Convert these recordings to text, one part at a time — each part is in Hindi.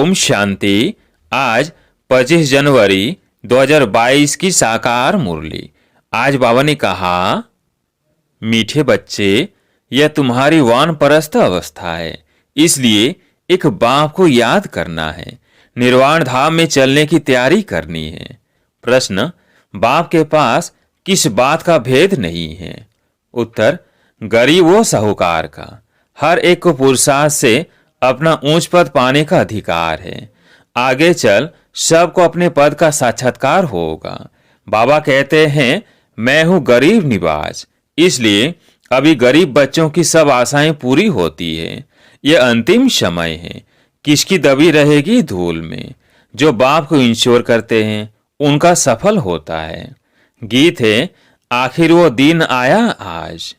ओम शांति। आज 25 जनवरी 2022 की साकार मुरली। आज बाबा ने कहा, मीठे बच्चे, यह तुम्हारी वानप्रस्थ अवस्था है, इसलिए एक बाप को याद करना है, निर्वाण धाम में चलने की तैयारी करनी है। प्रश्न, बाप के पास किस बात का भेद नहीं है? उत्तर, गरीब व साहूकार का। हर एक को पुरुषार्थ से अपना ऊंच पद पाने का अधिकार है। आगे चल सबको अपने पद का साक्षात्कार होगा। बाबा कहते हैं, मैं हूं गरीब निवाज, इसलिए अभी गरीब बच्चों की सब आशाएं पूरी होती है। यह अंतिम समय है, किसकी दबी रहेगी धूल में। जो बाप को इंश्योर करते हैं उनका सफल होता है। गीत है, आखिर वो दिन आया आज।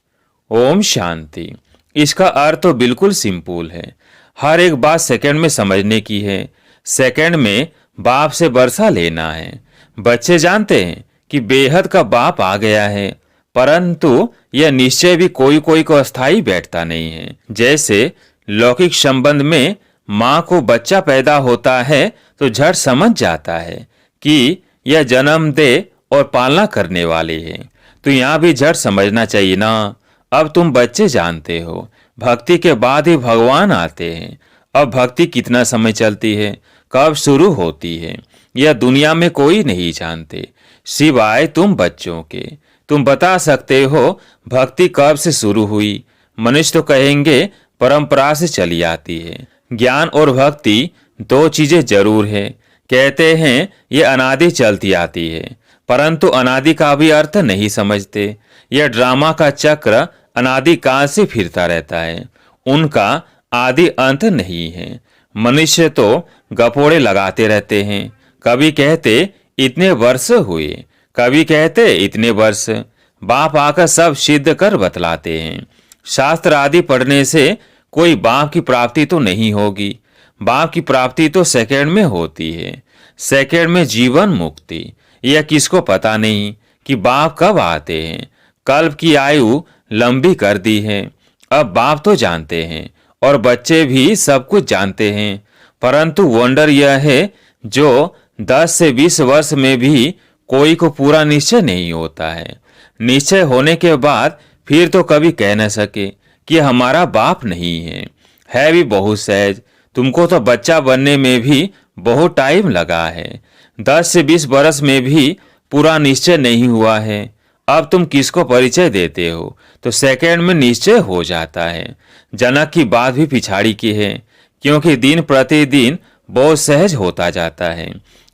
ओम शांति। इसका अर्थ तो बिल्कुल सिंपल है। हर एक बात सेकंड में समझने की है। सेकंड में बाप से बरसा लेना है। बच्चे जानते हैं कि बेहद का बाप आ गया है, परंतु यह निश्चय भी कोई कोई को अस्थायी बैठता नहीं है। जैसे लौकिक संबंध में माँ को बच्चा पैदा होता है तो झट समझ जाता है कि यह जन्म दे और पालना करने वाले है, तो यहाँ भी झट समझना चाहिए ना। अब तुम बच्चे जानते हो, भक्ति के बाद ही भगवान आते हैं। अब भक्ति कितना समय चलती है, कब शुरू होती है, यह दुनिया में कोई नहीं जानते सिवाय तुम बच्चों के। तुम बता सकते हो भक्ति कब से शुरू हुई। मनुष्य तो कहेंगे परंपरा से चली आती है। ज्ञान और भक्ति दो चीजें जरूर है। कहते हैं ये अनादि चलती आती है, परंतु अनादि का भी अर्थ नहीं समझते। यह ड्रामा का चक्र अनादि काल से फिरता रहता है, उनका आदि अंत नहीं है। मनुष्य तो गपोड़े लगाते रहते हैं, कभी कहते इतने वर्ष हुए, कभी कहते इतने वर्ष। बाप आकर सब सिद्ध कर बतलाते हैं। शास्त्र आदि पढ़ने से कोई बाप की प्राप्ति तो नहीं होगी। बाप की प्राप्ति तो सेकंड में होती है, सेकंड में जीवन मुक्ति। यह किसको पता नहीं कि बाप कब आते हैं। कल्प की आयु लंबी कर दी है। अब बाप तो जानते हैं और बच्चे भी सब कुछ जानते हैं, परंतु वंडर यह है जो 10 से 20 वर्ष में भी कोई को पूरा निश्चय नहीं होता है। निश्चय होने के बाद फिर तो कभी कह न सके कि हमारा बाप नहीं है भी बहुत सहज। तुमको तो बच्चा बनने में भी बहुत टाइम लगा है। 10 से 20 वर्ष में भी पूरा निश्चय नहीं हुआ है। अब तुम किसको परिचय देते हो तो सेकंड में निश्चय हो जाता है। जनक की बात भी पिछाड़ी की है, क्योंकि दिन प्रतिदिन बहुत सहज होता जाता है।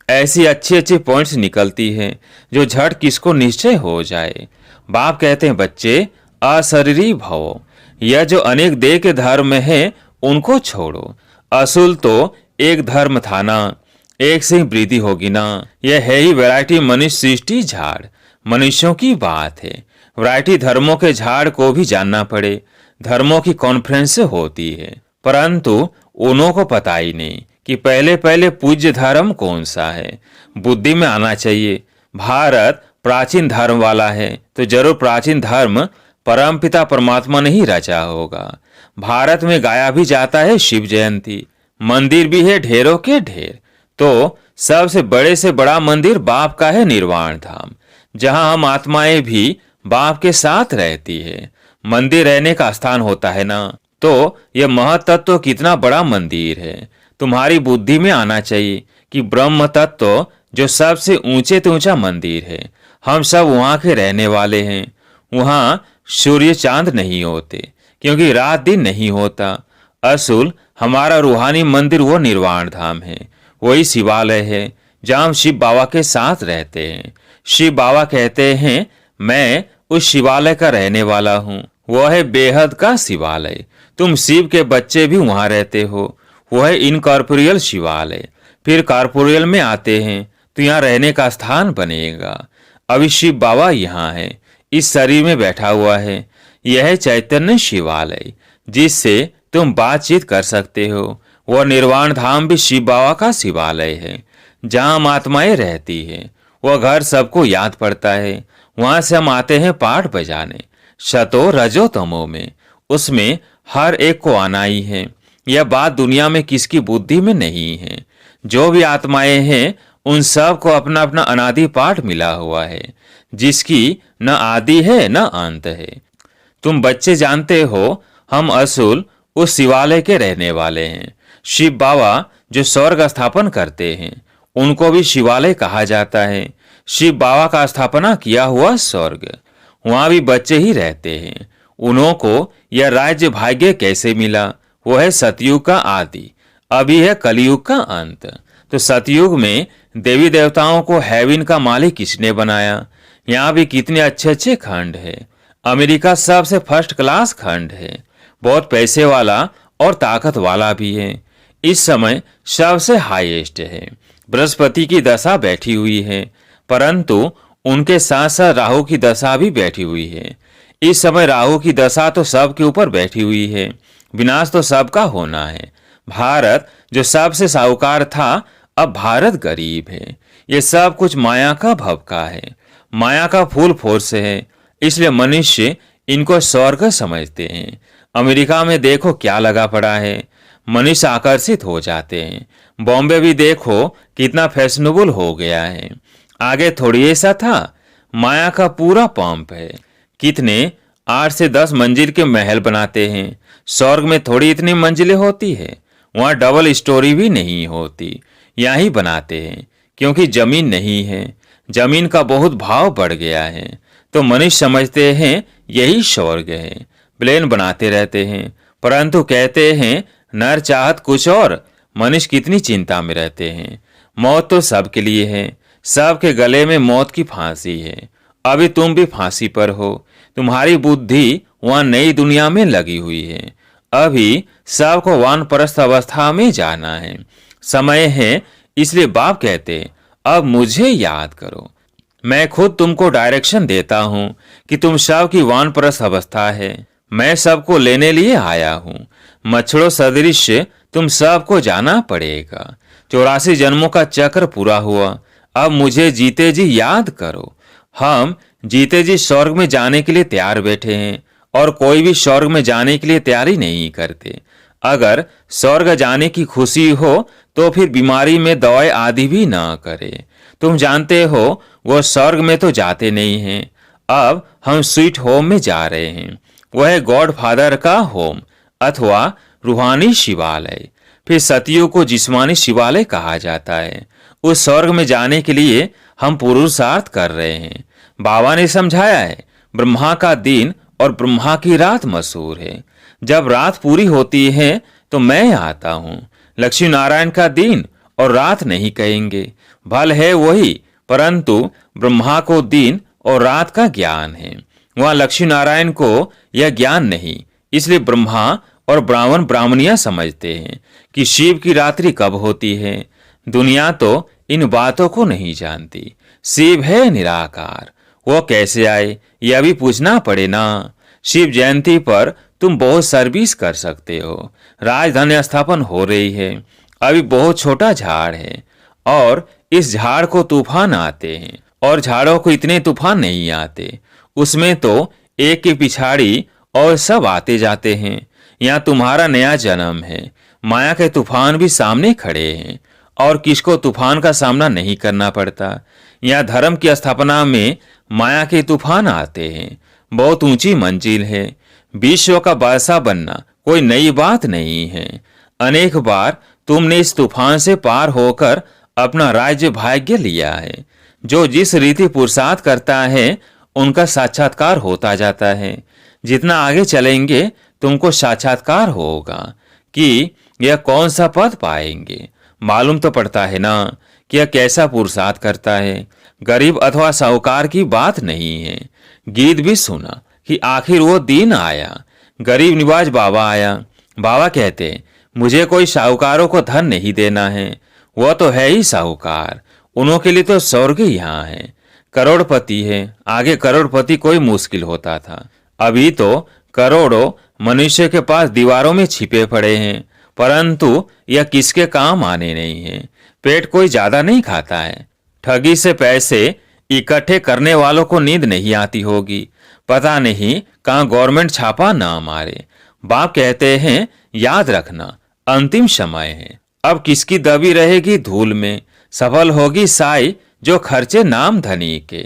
ऐसी अच्छी अच्छी पॉइंट्स निकलती हैं जो झट किसको निश्चय हो जाए। बाप कहते हैं, बच्चे अशरीरी भवो। यह जो अनेक देह के धर्म है उनको छोड़ो। असूल तो एक धर्म था ना, एक से ही वृद्धि होगी ना। यह है ही वैरायटी मनुष्य सृष्टि झाड़। मनुष्यों की बात है, वैरायटी धर्मों के झाड़ को भी जानना पड़े। धर्मों की कॉन्फ्रेंस होती है, परंतु उन्हों को पता ही नहीं कि पहले पहले पूज्य धर्म कौन सा है। बुद्धि में आना चाहिए। भारत प्राचीन धर्म वाला है तो जरूर प्राचीन धर्म परमपिता परमात्मा ने ही रचा होगा। भारत में गाया भी जाता है शिव जयंती, मंदिर भी है ढेरों के ढेर। तो सबसे बड़े से बड़ा मंदिर बाप का है निर्वाण धाम, जहां हम आत्माएं भी बाप के साथ रहती है। मंदिर रहने का स्थान होता है ना, तो यह महतत्व कितना बड़ा मंदिर है। तुम्हारी बुद्धि में आना चाहिए कि ब्रह्म तत्व जो सबसे ऊंचे से ऊंचा मंदिर है, हम सब वहां के रहने वाले हैं। वहां सूर्य चांद नहीं होते, क्योंकि रात दिन नहीं होता। असूल हमारा रूहानी मंदिर वो निर्वाण धाम है, वही शिवालय है जहां हम शिव बाबा के साथ रहते हैं। शिव बाबा कहते हैं, मैं उस शिवालय का रहने वाला हूँ। वह है बेहद का शिवालय। तुम शिव के बच्चे भी वहां रहते हो। वह है इनकॉर्पोरियल शिवालय। फिर कॉर्पोरियल में आते हैं तो यहाँ रहने का स्थान बनेगा। अभी शिव बाबा यहाँ है, इस शरीर में बैठा हुआ है। यह है चैतन्य शिवालय, जिससे तुम बातचीत कर सकते हो। वह निर्वाण धाम भी शिव बाबा का शिवालय है, जहाँ आत्माएं रहती है। वह घर सबको याद पड़ता है। वहां से हम आते हैं पाठ बजाने, शतो रजो तमो में। उसमें हर एक को आना ही है। यह बात दुनिया में किसकी बुद्धि में नहीं है। जो भी आत्माएं हैं उन सब को अपना अपना अनादि पाठ मिला हुआ है, जिसकी न आदि है न अंत है। तुम बच्चे जानते हो, हम असूल उस शिवालय के रहने वाले हैं। शिव बाबा जो स्वर्ग स्थापन करते हैं उनको भी शिवालय कहा जाता है। शिव बाबा का स्थापना किया हुआ स्वर्ग, वहां भी बच्चे ही रहते हैं। उन्हों को यह राज्य भाग्य कैसे मिला? वो है सतयुग का आदि, अभी है कलयुग का अंत। तो सतयुग में देवी देवताओं को हेवन का मालिक किसने बनाया? यहाँ भी कितने अच्छे अच्छे खंड है। अमेरिका सबसे फर्स्ट क्लास खंड है, बहुत पैसे वाला और ताकत वाला भी है। इस समय सबसे हाईएस्ट है। बृहस्पति की दशा बैठी हुई है, परंतु उनके साथ साथ राहु की दशा भी बैठी हुई है। इस समय राहु की दशा तो सबके ऊपर बैठी हुई है, विनाश तो सबका होना है। भारत जो सबसे साहूकार था, अब भारत गरीब है। ये सब कुछ माया का भवका है, माया का फूल फोर्स है, इसलिए मनुष्य इनको स्वर्ग समझते हैं। अमेरिका में देखो क्या लगा पड़ा है, मनुष्य आकर्षित हो जाते हैं। बॉम्बे भी देखो कितना फैशनेबल हो गया है। आगे थोड़ी ऐसा था, माया का पूरा पंप है। कितने 8 से 10 मंजिल के महल बनाते हैं। स्वर्ग में थोड़ी इतनी मंजिलें होती है, वहाँ डबल स्टोरी भी नहीं होती। यहाँ ही बनाते हैं क्योंकि जमीन नहीं है, जमीन का बहुत भाव बढ़ गया है। तो मनुष्य समझते हैं यही स्वर्ग है, प्लेन बनाते रहते हैं, परंतु कहते हैं नर चाहत कुछ और। मनुष्य कितनी चिंता में रहते हैं। मौत तो सबके लिए है, सबके गले में मौत की फांसी है। अभी तुम भी फांसी पर हो, तुम्हारी बुद्धि वहां नई दुनिया में लगी हुई है। अभी सबको वानप्रस्थ अवस्था में जाना है, समय है। इसलिए बाप कहते अब मुझे याद करो, मैं खुद तुमको डायरेक्शन देता हूं कि तुम सब की वानप्रस्थ अवस्था है। मैं सबको लेने लिए आया हूं। मच्छरों सदृश तुम सबको जाना पड़ेगा। 84 जन्मों का चक्र पूरा हुआ, अब मुझे जीते जी याद करो। हम जीते जी स्वर्ग में जाने के लिए तैयार बैठे हैं, और कोई भी स्वर्ग में जाने के लिए तैयारी नहीं करते। अगर स्वर्ग जाने की खुशी हो तो फिर बीमारी में दवाई आदि भी ना करे। तुम जानते हो वो स्वर्ग में तो जाते नहीं हैं। अब हम स्वीट होम में जा रहे हैं, वह है गॉड फादर का होम अथवा रूहानी शिवालय। फिर सतियों को जिस्मानी शिवालय कहा जाता है। उस स्वर्ग में जाने के लिए हम पुरुषार्थ कर रहे हैं। बाबा ने समझाया है, ब्रह्मा का दिन और ब्रह्मा की रात मशहूर है। जब रात पूरी होती है तो मैं आता हूँ। लक्ष्मी नारायण का दिन और रात नहीं कहेंगे, भल है वही, परंतु ब्रह्मा को दिन और रात का ज्ञान है, वहां लक्ष्मी नारायण को यह ज्ञान नहीं। इसलिए ब्रह्मा और ब्राह्मण ब्राह्मणियां समझते हैं कि शिव की रात्रि कब होती है। दुनिया तो इन बातों को नहीं जानती। शिव है निराकार, वो कैसे आए यह भी पूछना पड़े ना। शिव जयंती पर तुम बहुत सर्विस कर सकते हो। राजधानी स्थापन हो रही है, अभी बहुत छोटा झाड़ है और इस झाड़ को तूफान आते हैं, और झाड़ों को इतने तूफान नहीं आते। उसमें तो एक के पिछाड़ी और सब आते जाते हैं। यहाँ तुम्हारा नया जन्म है, माया के तूफान भी सामने खड़े हैं, और किसको तूफान का सामना नहीं करना पड़ता। यहाँ धर्म की स्थापना में माया के तूफान आते हैं, बहुत ऊंची मंजिल है। विश्व का बादशाह बनना कोई नई बात नहीं है। अनेक बार तुमने इस तूफान से पार होकर अपना राज्य भाग्य लिया है। जो जिस रीति पुरुषार्थ करता है उनका साक्षात्कार होता जाता है। जितना आगे चलेंगे तुमको साक्षात्कार होगा कि यह कौन सा पद पाएंगे। मालूम तो पड़ता है ना कि यह कैसा पुरुषार्थ करता है। गरीब अथवा साहूकार की बात नहीं है। गीत भी सुना कि आखिर वो दिन आया, गरीब निवाज बाबा आया। बाबा कहते मुझे कोई साहूकारों को धन नहीं देना है, वह तो है ही साहूकार, उन्हों के लिए तो स्वर्ग यहाँ है। करोड़पति है, आगे करोड़पति कोई मुश्किल होता था। अभी तो करोड़ों मनुष्य के पास दीवारों में छिपे पड़े हैं, परंतु यह किसके काम आने नहीं है। पेट कोई ज्यादा नहीं खाता है। ठगी से पैसे इकट्ठे करने वालों को नींद नहीं आती होगी, पता नहीं कहाँ गवर्नमेंट छापा ना मारे। बाप कहते हैं याद रखना, अंतिम समय है। अब किसकी दबी रहेगी धूल में, सफल होगी साई जो खर्चे नाम धनी के।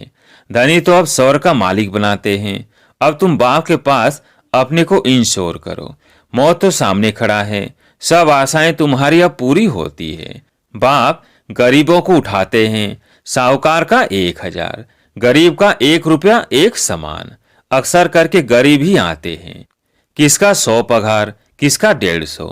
धनी तो अब स्वर्ग का मालिक बनाते हैं। अब तुम बाप के पास अपने को इंश्योर करो। मौत तो सामने खड़ा है, सब आशाएं तुम्हारी अब पूरी होती है। बाप गरीबों को उठाते हैं, साहूकार का 1,000, गरीब का 1 रुपया एक समान। अक्सर करके गरीब ही आते हैं। किसका 100 पगार, किसका 150।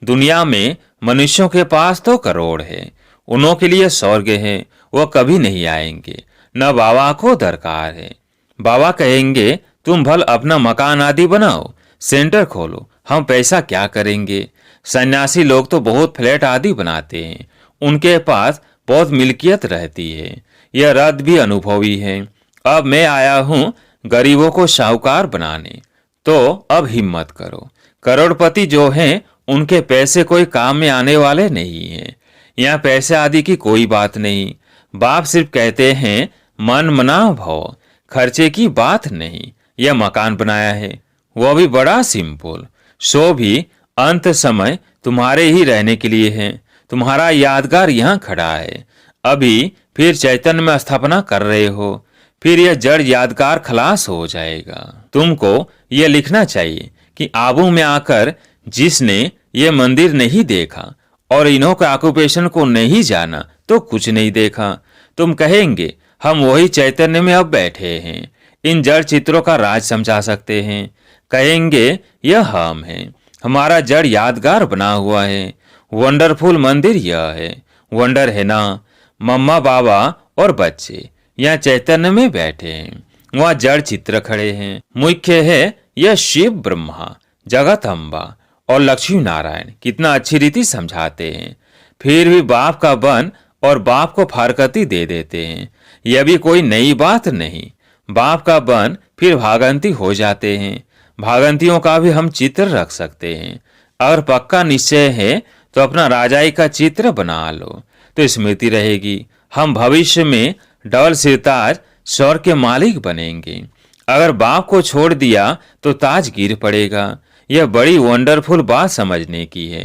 दुनिया में मनुष्यों के पास तो करोड़ है, उन्हों के लिए स्वर्ग है, वो कभी नहीं आएंगे, न बाबा को दरकार है। बाबा कहेंगे तुम भल अपना मकान आदि बनाओ, सेंटर खोलो, हम पैसा क्या करेंगे। सन्यासी लोग तो बहुत फ्लैट आदि बनाते हैं, उनके पास बहुत मिल्कियत रहती है। यह रद भी अनुभवी है। अब मैं आया हूं गरीबों को साहूकार बनाने, तो अब हिम्मत करो। करोड़पति जो हैं उनके पैसे कोई काम में आने वाले नहीं हैं। यहाँ पैसे आदि की कोई बात नहीं। बाप सिर्फ कहते हैं मन मना भव, खर्चे की बात नहीं। यह मकान बनाया है, वो भी बड़ा सिंपल, सो भी अंत समय तुम्हारे ही रहने के लिए है। तुम्हारा यादगार यहाँ खड़ा है। अभी फिर चैतन्य में स्थापना कर रहे हो, फिर यह जड़ यादगार खलास हो जाएगा। तुमको यह लिखना चाहिए कि आबू में आकर जिसने ये मंदिर नहीं देखा और इन्हों के ऑक्यूपेशन को नहीं जाना तो कुछ नहीं देखा। तुम कहेंगे हम वही चैतन्य में अब बैठे हैं, इन जड़ चित्रों का राज समझा सकते हैं। कहेंगे यह हम हैं, हमारा जड़ यादगार बना हुआ है। वंडरफुल मंदिर यह है, वंडर है ना। मम्मा बाबा और बच्चे यहाँ चैतन्य में बैठे हैं, वहाँ जड़ चित्र खड़े हैं। मुख्य है यह शिव ब्रह्मा, जगत अम्बा और लक्ष्मी नारायण कितना अच्छी रीति समझाते हैं। फिर भी बाप का बन और बाप को फारकती दे देते हैं। यह भी कोई नई बात नहीं। बाप का बन फिर भागंती हो जाते हैं। भागंतियों का भी हम चित्र रख सकते हैं। अगर पक्का निश्चय है तो अपना राजाई का चित्र बना लो, तो स्मृति रहेगी। हम भविष्य में डबल सिरताज स्वर्ग के मालिक बनेंगे। अगर बाप को छोड़ दिया तो ताज गिर पड़ेगा। यह बड़ी वंडरफुल बात समझने की है।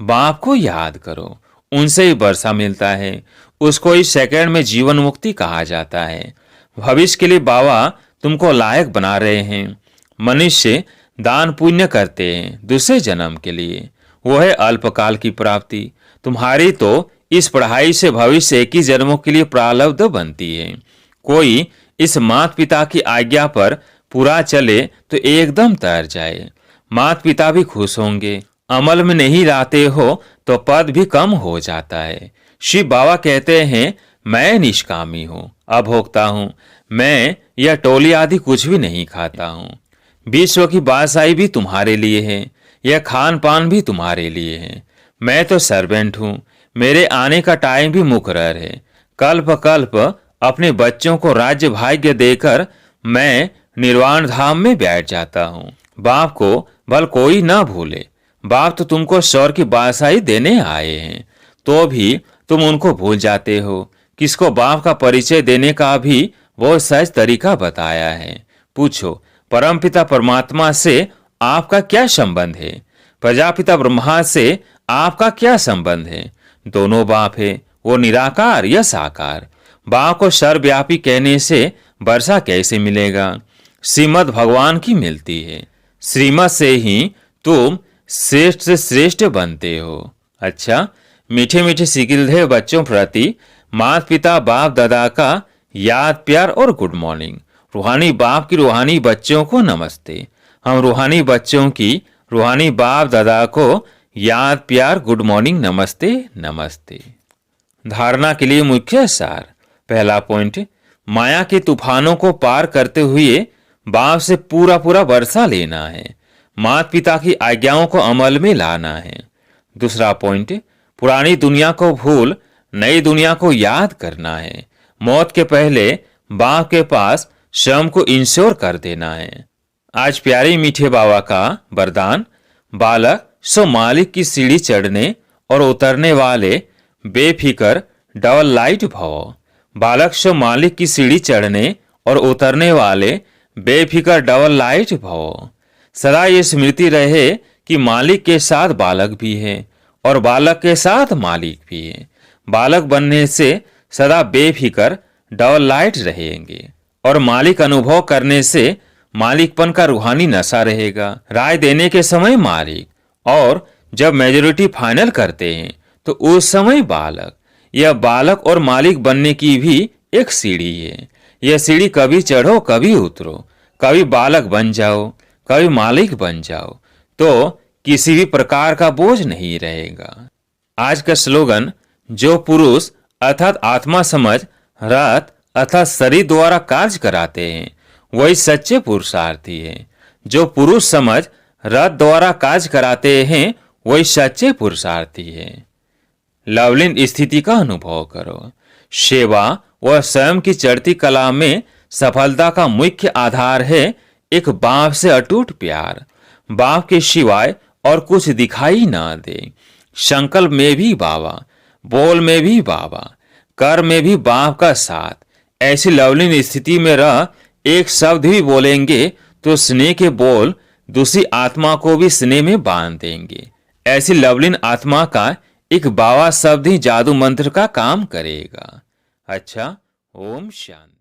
बाप को याद करो, उनसे ही वर्षा मिलता है। उसको इस सेकंड में जीवन मुक्ति कहा जाता है। भविष्य के लिए बाबा तुमको लायक बना रहे हैं। मनुष्य दान पुण्य करते हैं दूसरे जन्म के लिए, वो है अल्पकाल की प्राप्ति। तुम्हारी तो इस पढ़ाई से भविष्य 21 जन्मों के लिए प्रारब्ध बनती है। कोई इस माता पिता की आज्ञा पर पूरा चले तो एकदम तर जाए। माता पिता भी खुश होंगे। अमल में नहीं लाते हो तो पद भी कम हो जाता है। शिव बाबा कहते हैं मैं निष्कामी हूँ, अभोक्ता हूँ। मैं यह टोली आदि कुछ भी नहीं खाता हूँ। विश्व की बादशाही भी तुम्हारे लिए है, यह खान पान भी तुम्हारे लिए है। मैं तो सर्वेंट हूँ, मेरे आने का टाइम भी मुकर्रर है। कल्प कल्प अपने बच्चों को राज्य भाग्य देकर मैं निर्वाण धाम में बैठ जाता हूँ। बाप को भल कोई ना भूले, बाप तो तुमको स्वर्ग की बादशाही देने आए हैं, तो भी तुम उनको भूल जाते हो। किसको बाप का परिचय देने का भी बहुत सहज तरीका बताया है। पूछो परमपिता परमात्मा से आपका क्या संबंध है, प्रजापिता ब्रह्मा से आपका क्या संबंध है। दोनों बाप है, वो निराकार या साकार। बाप को सर्वव्यापी कहने से वर्षा कैसे मिलेगा। श्रीमद भगवान की मिलती है। श्रीमद से ही तुम श्रेष्ठ से श्रेष्ठ बनते हो। अच्छा, मीठे मीठे सिकिलधे बच्चों प्रति माता पिता बाप दादा का याद प्यार और गुड मॉर्निंग। रूहानी बाप की रूहानी बच्चों को नमस्ते। हम रूहानी बच्चों की रूहानी बाप दादा को याद प्यार गुड मॉर्निंग नमस्ते नमस्ते। धारणा के लिए मुख्य सार। पहला पॉइंट, माया के तूफानों को पार करते हुए बाप से पूरा पूरा वर्षा लेना है। माता पिता की आज्ञाओं को अमल में लाना है। दूसरा पॉइंट, पुरानी दुनिया को भूल नई दुनिया को याद करना है। मौत के पहले बाप के पास स्वयं को इंश्योर कर देना है। आज प्यारे मीठे बाबा का वरदान, बालक सो मालिक की सीढ़ी चढ़ने और उतरने वाले बेफिकर डबल लाइट भव। बालक सो मालिक की सीढ़ी चढ़ने और उतरने वाले बेफिकर डबल लाइट भव। सदा ये स्मृति रहे कि मालिक के साथ बालक भी है और बालक के साथ मालिक भी है। बालक बनने से सदा बेफिक्र डबल लाइट रहेंगे और मालिक अनुभव करने से मालिकपन का रूहानी नशा रहेगा। राय देने के समय मालिक और जब मेजोरिटी फाइनल करते हैं तो उस समय बालक। यह बालक और मालिक बनने की भी एक सीढ़ी है। यह सीढ़ी कभी चढ़ो कभी उतरो, कभी बालक बन जाओ कभी मालिक बन जाओ, तो किसी भी प्रकार का बोझ नहीं रहेगा। आज का स्लोगन, जो पुरुष अर्थात आत्मा समझ रथ अर्थात शरीर द्वारा कार्य कराते हैं वही सच्चे पुरुषार्थी हैं। जो पुरुष समझ रथ द्वारा कार्य कराते हैं वही सच्चे पुरुषार्थी हैं। लवलीन स्थिति का अनुभव करो। सेवा व स्वयं की चढ़ती कला में सफलता का मुख्य आधार है एक बाप से अटूट प्यार। बाप के सिवाय और कुछ दिखाई ना दे। संकल्प में भी बाबा, बोल में भी बाबा, कर में भी बाप का साथ। ऐसी लवलीन स्थिति में रह एक शब्द भी बोलेंगे तो स्नेह के बोल दूसरी आत्मा को भी स्नेह में बांध देंगे। ऐसी लवलीन आत्मा का एक बाबा शब्द ही जादू मंत्र का काम करेगा। अच्छा, ओम शांति।